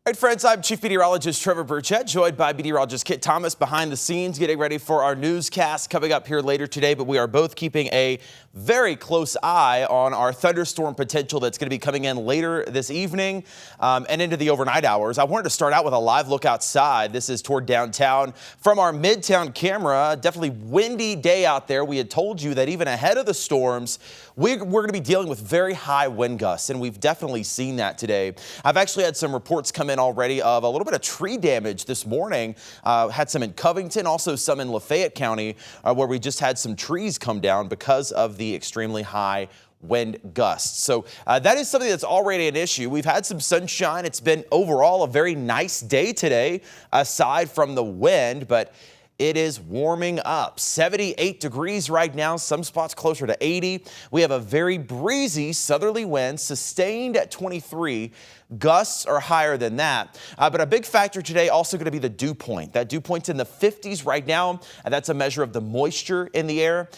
All right, friends, I'm Chief Meteorologist Trevor Birchett, joined by meteorologist Kit Thomas behind the scenes, getting ready for our newscast coming up here later today. But we are both keeping a very close eye on our thunderstorm potential that's going to be coming in later this evening and into the overnight hours. I wanted to start out with a live look outside. This is toward downtown from our Midtown camera. Definitely windy day out there. We had told you that even ahead of the storms, we're going to be dealing with very high wind gusts, and we've definitely seen that today. I've actually had some reports come in already of a little bit of tree damage this morning. Had some in Covington, also some in Lafayette County, where we just had some trees come down because of the extremely high wind gusts. So that is something that's already an issue. We've had some sunshine. It's been overall a very nice day today, aside from the wind, but it is warming up. 78 degrees right now, some spots closer to 80. We have a very breezy southerly wind, sustained at 23. Gusts are higher than that. But a big factor today also going to be the dew point. That dew point's in the 50s right now, and that's a measure of the moisture in the air.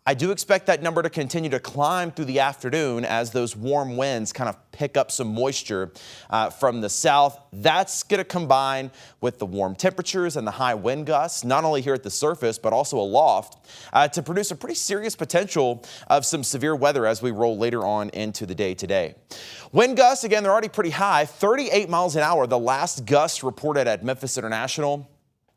I do expect that number to continue to climb through the afternoon as those warm winds kind of pick up some moisture from the south. That's going to combine with the warm temperatures and the high wind gusts, not only here at the surface, but also aloft, to produce a pretty serious potential of some severe weather as we roll later on into the day today. Wind gusts, again, they're already pretty high, 38 miles an hour, the last gust reported at Memphis International.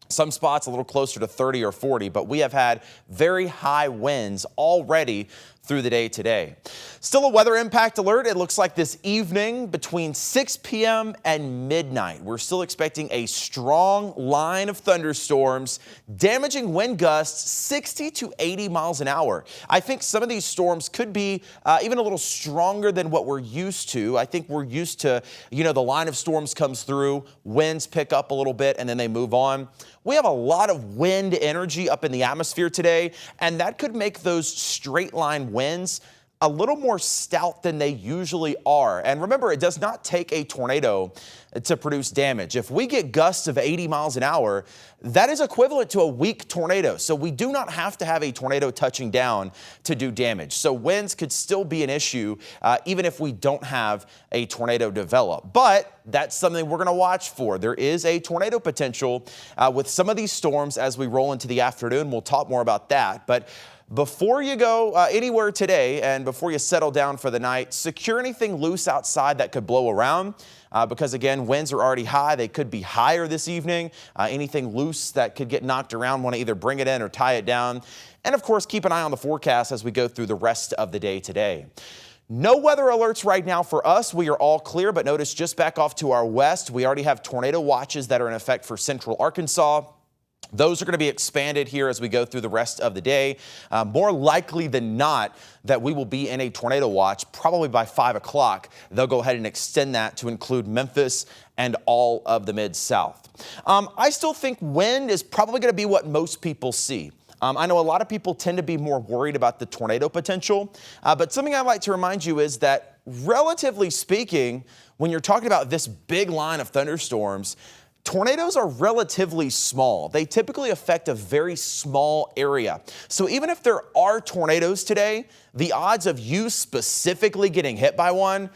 Some spots a little closer to 30 or 40, but we have had very high winds already through the day today. Still a weather impact alert. It looks like this evening between 6 p.m. and midnight. We're still expecting a strong line of thunderstorms, damaging wind gusts 60 to 80 miles an hour. I think some of these storms could be even a little stronger than what we're used to. I think we're used to, the line of storms comes through, winds pick up a little bit, and then they move on. We have a lot of wind energy up in the atmosphere today, and that could make those straight line winds a little more stout than they usually are. And remember, it does not take a tornado to produce damage. If we get gusts of 80 miles an hour, that is equivalent to a weak tornado. So we do not have to have a tornado touching down to do damage. So winds could still be an issue even if we don't have a tornado develop. But that's something we're going to watch for. There is a tornado potential with some of these storms as we roll into the afternoon. We'll talk more about that. But before you go anywhere today and before you settle down for the night, secure anything loose outside that could blow around because, again, winds are already high. They could be higher this evening. Anything loose that could get knocked around, want to either bring it in or tie it down. And, of course, keep an eye on the forecast as we go through the rest of the day today. No weather alerts right now for us. We are all clear, but notice just back off to our west, we already have tornado watches that are in effect for central Arkansas. Those are going to be expanded here as we go through the rest of the day. More likely than not that we will be in a tornado watch probably by 5 o'clock. They'll go ahead and extend that to include Memphis and all of the Mid-South. I still think wind is probably going to be what most people see. I know a lot of people tend to be more worried about the tornado potential, but something I'd like to remind you is that relatively speaking, when you're talking about this big line of thunderstorms, tornadoes are relatively small. They typically affect a very small area. So even if there are tornadoes today, the odds of you specifically getting hit by one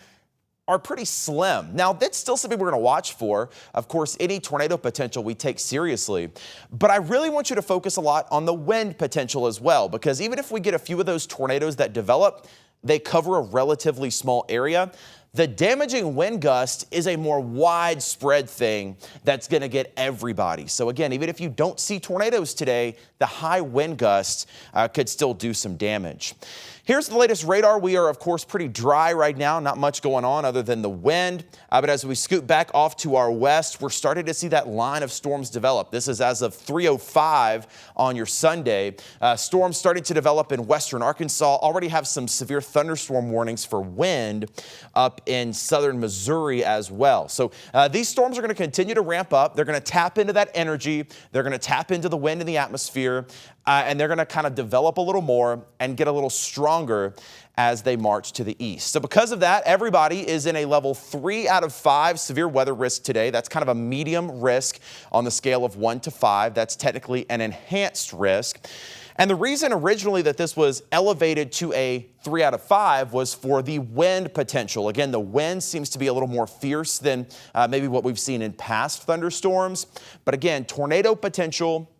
are pretty slim. Now, that's still something we're going to watch for. Of course, any tornado potential we take seriously. But I really want you to focus a lot on the wind potential as well, because even if we get a few of those tornadoes that develop, they cover a relatively small area. The damaging wind gust is a more widespread thing that's going to get everybody. So again, even if you don't see tornadoes today, the high wind gusts could still do some damage. Here's the latest radar. We are, of course, pretty dry right now. Not much going on other than the wind. But as we scoot back off to our west, we're starting to see that line of storms develop. This is as of 3:05 on your Sunday. Storms starting to develop in western Arkansas. Already have some severe thunderstorm warnings for wind up in southern Missouri as well. So these storms are going to continue to ramp up. They're going to tap into that energy. They're going to tap into the wind in the atmosphere. And they're going to kind of develop a little more and get a little stronger as they march to the east. So because of that, everybody is in a level 3 out of 5 severe weather risk today. That's kind of a medium risk on the scale of 1 to 5. That's technically an enhanced risk. And the reason originally that this was elevated to a 3 out of 5 was for the wind potential. Again, the wind seems to be a little more fierce than maybe what we've seen in past thunderstorms. But again, tornado potential,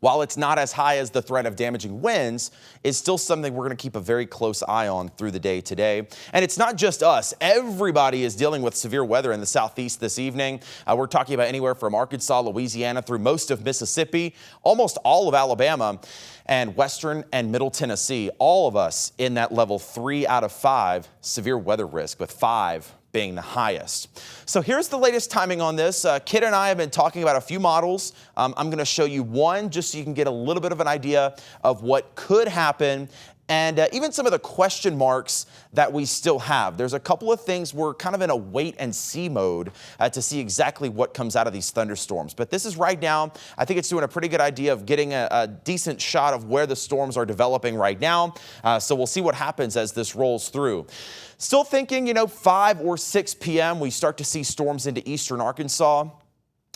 while it's not as high as the threat of damaging winds, is still something we're going to keep a very close eye on through the day today. And it's not just us. Everybody is dealing with severe weather in the southeast this evening. We're talking about anywhere from Arkansas, Louisiana, through most of Mississippi, almost all of Alabama, and western and middle Tennessee. All of us in that level 3 out of 5 severe weather risk, with 5 being the highest. So here's the latest timing on this. Kit and I have been talking about a few models. I'm going to show you one just so you can get a little bit of an idea of what could happen and even some of the question marks that we still have. There's a couple of things we're kind of in a wait and see mode to see exactly what comes out of these thunderstorms. But this is right now, I think it's doing a pretty good idea of getting a decent shot of where the storms are developing right now. So we'll see what happens as this rolls through. Still thinking, 5 or 6 p.m. we start to see storms into eastern Arkansas.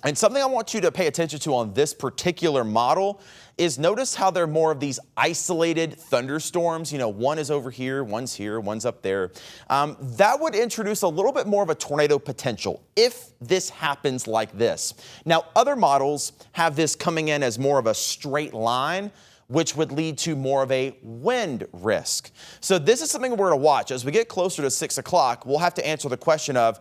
And something I want you to pay attention to on this particular model is notice how they're more of these isolated thunderstorms. One is over here, one's up there. That would introduce a little bit more of a tornado potential if this happens like this. Now, other models have this coming in as more of a straight line, which would lead to more of a wind risk. So this is something we're going to watch. As we get closer to 6 o'clock, we'll have to answer the question of,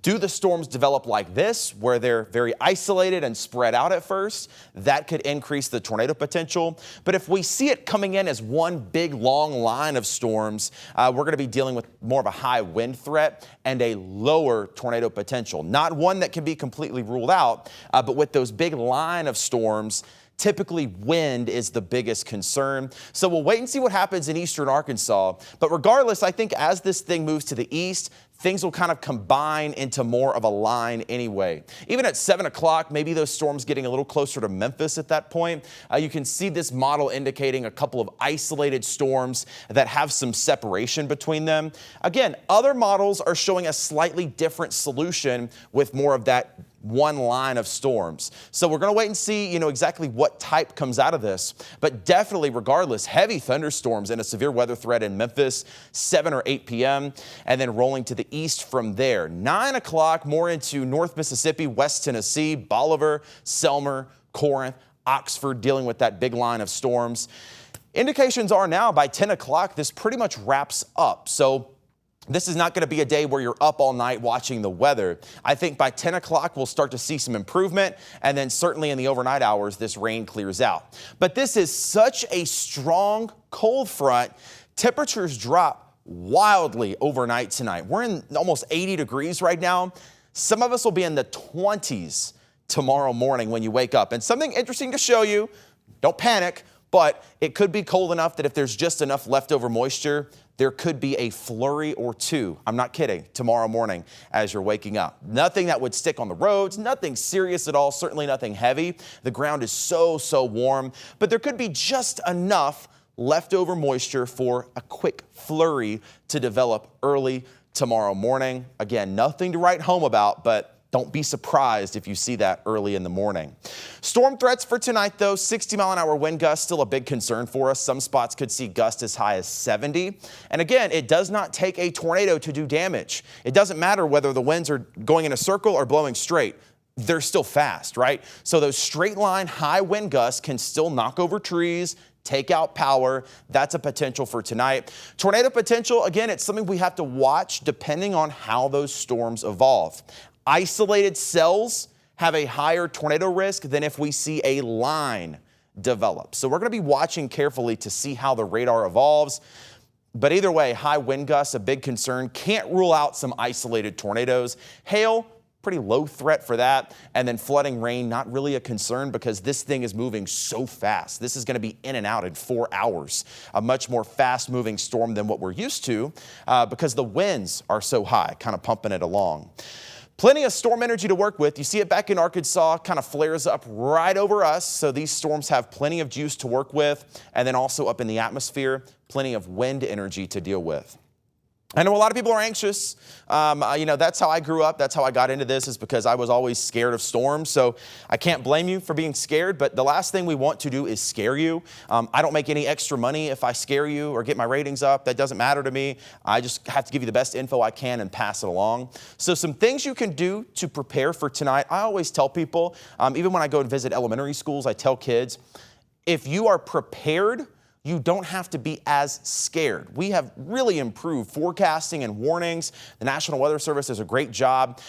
do the storms develop like this, where they're very isolated and spread out at first? That could increase the tornado potential. But if we see it coming in as one big long line of storms, we're going to be dealing with more of a high wind threat and a lower tornado potential. Not one that can be completely ruled out, but with those big line of storms, typically wind is the biggest concern. So we'll wait and see what happens in eastern Arkansas. But regardless, I think as this thing moves to the east, things will kind of combine into more of a line anyway. Even at 7 o'clock, maybe those storms getting a little closer to Memphis at that point. You can see this model indicating a couple of isolated storms that have some separation between them. Again, other models are showing a slightly different solution with more of that one line of storms. So we're going to wait and see, exactly what type comes out of this. But definitely, regardless, heavy thunderstorms and a severe weather threat in Memphis, 7 or 8 p.m., and then rolling to the east from there. 9 o'clock, more into North Mississippi, West Tennessee, Bolivar, Selmer, Corinth, Oxford, dealing with that big line of storms. Indications are now by 10 o'clock, this pretty much wraps up. So this is not going to be a day where you're up all night watching the weather. I think by 10 o'clock, we'll start to see some improvement. And then certainly in the overnight hours, this rain clears out. But this is such a strong cold front. Temperatures drop wildly overnight tonight. We're in almost 80 degrees right now. Some of us will be in the 20s tomorrow morning when you wake up. And something interesting to show you, don't panic, but it could be cold enough that if there's just enough leftover moisture, there could be a flurry or two. I'm not kidding. Tomorrow morning as you're waking up. Nothing that would stick on the roads, nothing serious at all, certainly nothing heavy. The ground is so warm, but there could be just enough leftover moisture for a quick flurry to develop early tomorrow morning. Again, nothing to write home about, but don't be surprised if you see that early in the morning. Storm threats for tonight, though. 60-mile-an-hour wind gusts, still a big concern for us. Some spots could see gusts as high as 70. And again, it does not take a tornado to do damage. It doesn't matter whether the winds are going in a circle or blowing straight. They're still fast, right? So those straight line high wind gusts can still knock over trees, take out power. That's a potential for tonight. Tornado potential, again, it's something we have to watch depending on how those storms evolve. Isolated cells have a higher tornado risk than if we see a line develop. So we're going to be watching carefully to see how the radar evolves. But either way, high wind gusts, a big concern. Can't rule out some isolated tornadoes. Hail, pretty low threat for that. And then flooding rain, not really a concern because this thing is moving so fast. This is going to be in and out in 4 hours. A much more fast-moving storm than what we're used to because the winds are so high, kind of pumping it along. Plenty of storm energy to work with. You see it back in Arkansas, kind of flares up right over us. So these storms have plenty of juice to work with. And then also up in the atmosphere, plenty of wind energy to deal with. I know a lot of people are anxious. That's how I grew up. That's how I got into this, is because I was always scared of storms. So I can't blame you for being scared, but the last thing we want to do is scare you. I don't make any extra money if I scare you or get my ratings up. That doesn't matter to me. I just have to give you the best info I can and pass it along. So some things you can do to prepare for tonight. I always tell people, even when I go and visit elementary schools, I tell kids, if you are prepared, you don't have to be as scared. We have really improved forecasting and warnings. The National Weather Service does a great job.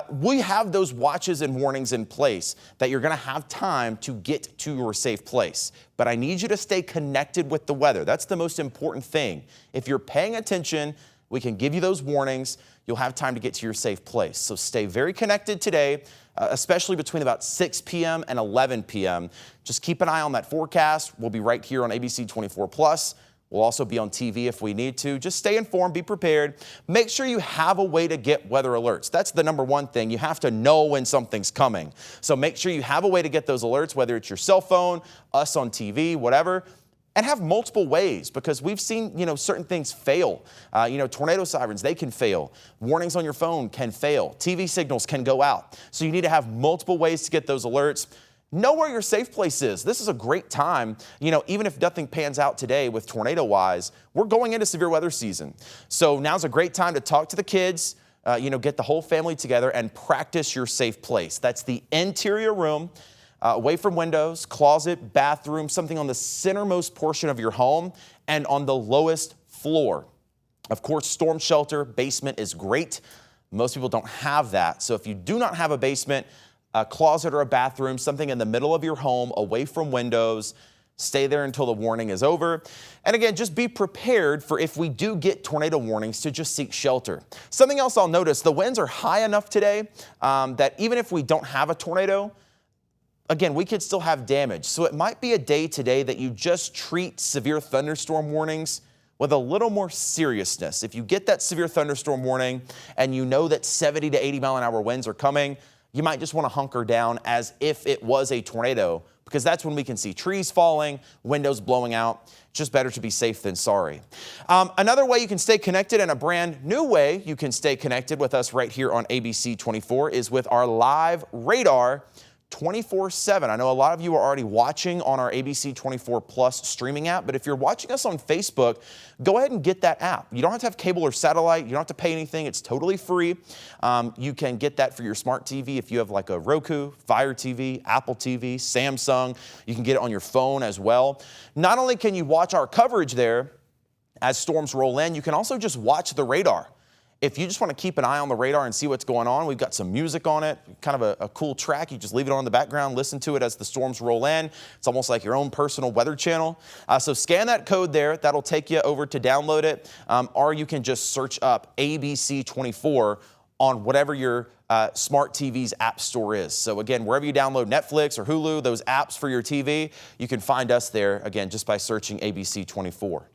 We have those watches and warnings in place that you're going to have time to get to your safe place. But I need you to stay connected with the weather. That's the most important thing. If you're paying attention, we can give you those warnings. You'll have time to get to your safe place. So stay very connected today, especially between about 6 p.m. and 11 p.m. Just keep an eye on that forecast. We'll be right here on ABC 24+. We'll also be on TV if we need to. Just stay informed, be prepared. Make sure you have a way to get weather alerts. That's the number one thing. You have to know when something's coming. So make sure you have a way to get those alerts, whether it's your cell phone, us on TV, whatever. And have multiple ways, because we've seen, certain things fail. Tornado sirens, they can fail. Warnings on your phone can fail. TV signals can go out. So you need to have multiple ways to get those alerts. Know where your safe place is. This is a great time. Even if nothing pans out today with tornado-wise, we're going into severe weather season. So now's a great time to talk to the kids, get the whole family together and practice your safe place. That's the interior room. Away from windows, closet, bathroom, something on the centermost portion of your home and on the lowest floor. Of course, storm shelter, basement is great. Most people don't have that. So if you do not have a basement, a closet or a bathroom, something in the middle of your home, away from windows, stay there until the warning is over. And again, just be prepared for, if we do get tornado warnings, to just seek shelter. Something else I'll notice, the winds are high enough today that even if we don't have a tornado, again, we could still have damage. So it might be a day today that you just treat severe thunderstorm warnings with a little more seriousness. If you get that severe thunderstorm warning and you know that 70 to 80 mile an hour winds are coming, you might just want to hunker down as if it was a tornado, because that's when we can see trees falling, windows blowing out. Just better to be safe than sorry. Another way you can stay connected, and a brand new way you can stay connected with us right here on ABC 24, is with our live radar 24/7. I know a lot of you are already watching on our ABC 24+ streaming app, but if you're watching us on Facebook, go ahead and get that app. You don't have to have cable or satellite. You don't have to pay anything. It's totally free. You can get that for your smart TV if you have like a Roku, Fire TV, Apple TV, Samsung. You can get it on your phone as well. Not only can you watch our coverage there as storms roll in, you can also just watch the radar. If you just want to keep an eye on the radar and see what's going on, we've got some music on it, kind of a cool track. You just leave it on in the background, listen to it as the storms roll in. It's almost like your own personal weather channel. So scan that code there. That'll take you over to download it. Or you can just search up ABC 24 on whatever your smart TV's app store is. So again, wherever you download Netflix or Hulu, those apps for your TV, you can find us there, again, just by searching ABC 24.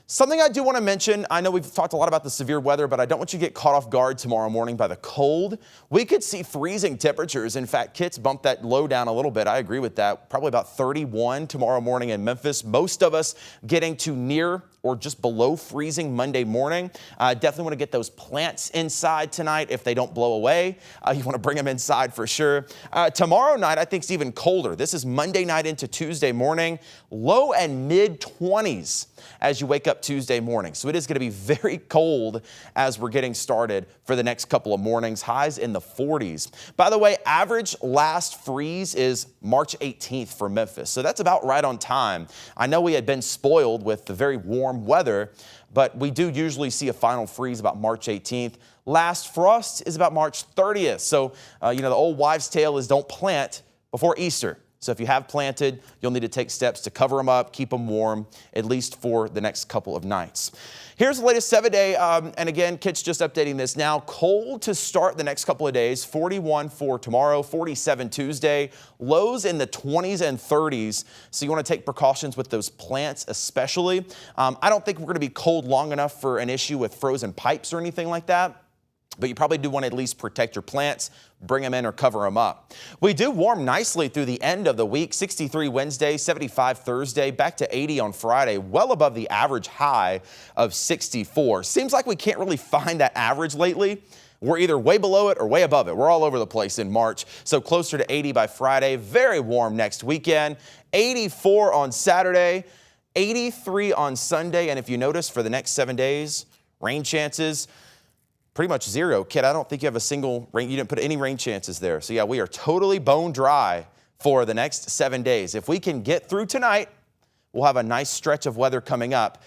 Something I do want to mention, I know we've talked a lot about the severe weather, but I don't want you to get caught off guard tomorrow morning by the cold. We could see freezing temperatures. In fact, Kit's bumped that low down a little bit. I agree with that. Probably about 31 tomorrow morning in Memphis. Most of us getting to near or just below freezing Monday morning. Definitely want to get those plants inside tonight if they don't blow away. You want to bring them inside for sure. Tomorrow night, I think it's even colder. This is Monday night into Tuesday morning. Low and mid 20s as you wake up Tuesday morning. So it is going to be very cold as we're getting started for the next couple of mornings. Highs in the 40s. By the way, average last freeze is March 18th for Memphis. So that's about right on time. I know we had been spoiled with the very warm weather, but we do usually see a final freeze about March 18th. Last frost is about March 30th. So, the old wives' tale is don't plant before Easter. So if you have planted, you'll need to take steps to cover them up, keep them warm, at least for the next couple of nights. Here's the latest 7-day, and again, Kit's just updating this now. Cold to start the next couple of days, 41 for tomorrow, 47 Tuesday, lows in the 20s and 30s. So you want to take precautions with those plants especially. I don't think we're going to be cold long enough for an issue with frozen pipes or anything like that. but you probably do want to at least protect your plants, bring them in or cover them up. We do warm nicely through the end of the week. 63 Wednesday, 75 Thursday, back to 80 on Friday, well above the average high of 64. Seems like we can't really find that average lately. We're either way below it or way above it. We're all over the place in March. So closer to 80 by Friday, very warm next weekend. 84 on Saturday, 83 on Sunday. And if you notice, for the next 7 days, rain chances pretty much zero. Kid, I don't think you have a single rain. You didn't put any rain chances there. So yeah, we are totally bone dry for the next 7 days. If we can get through tonight, we'll have a nice stretch of weather coming up.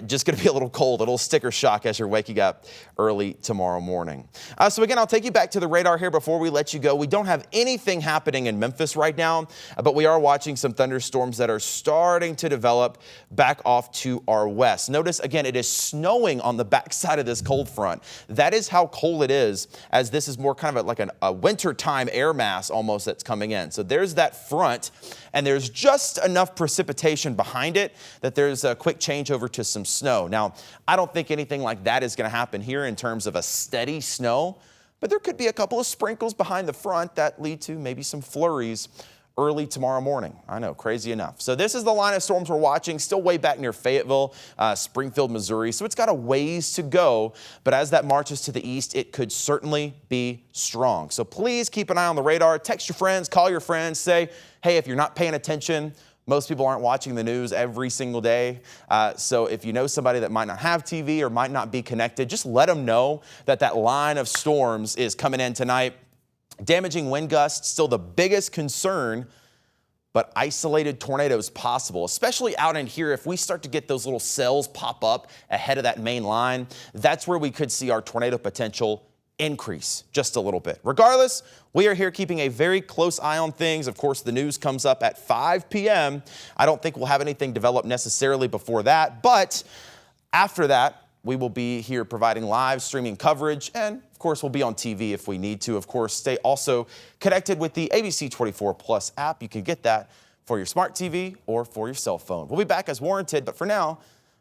Just going to be a little cold, a little sticker shock as you're waking up early tomorrow morning. So again, I'll take you back to the radar here before we let you go. We don't have anything happening in Memphis right now, but we are watching some thunderstorms that are starting to develop back off to our west. Notice again, it is snowing on the backside of this cold front. That is how cold it is, as this is more kind of like a wintertime air mass almost that's coming in. So there's that front, and there's just enough precipitation behind it that there's a quick change over to some snow. Now, I don't think anything like that is going to happen here in terms of a steady snow, but there could be a couple of sprinkles behind the front that lead to maybe some flurries early tomorrow morning. I know, crazy enough. So this is the line of storms we're watching, still way back near Fayetteville, Springfield, Missouri. So it's got a ways to go, but as that marches to the east, it could certainly be strong. So please keep an eye on the radar. Text your friends, call your friends, say, hey, if you're not paying attention, most people aren't watching the news every single day. So if you know somebody that might not have TV or might not be connected, just let them know that that line of storms is coming in tonight. Damaging wind gusts, still the biggest concern, but isolated tornadoes possible, especially out in here. If we start to get those little cells pop up ahead of that main line, that's where we could see our tornado potential increase just a little bit. Regardless, we are here keeping a very close eye on things. Of course, the news comes up at 5 p.m. I don't think we'll have anything develop necessarily before that, but after that, we will be here providing live streaming coverage, and of course, we'll be on TV if we need to. Of course, stay also connected with the ABC 24 Plus app. You can get that for your smart TV or for your cell phone. We'll be back as warranted, but for now,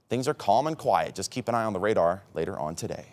things are calm and quiet. Just keep an eye on the radar later on today.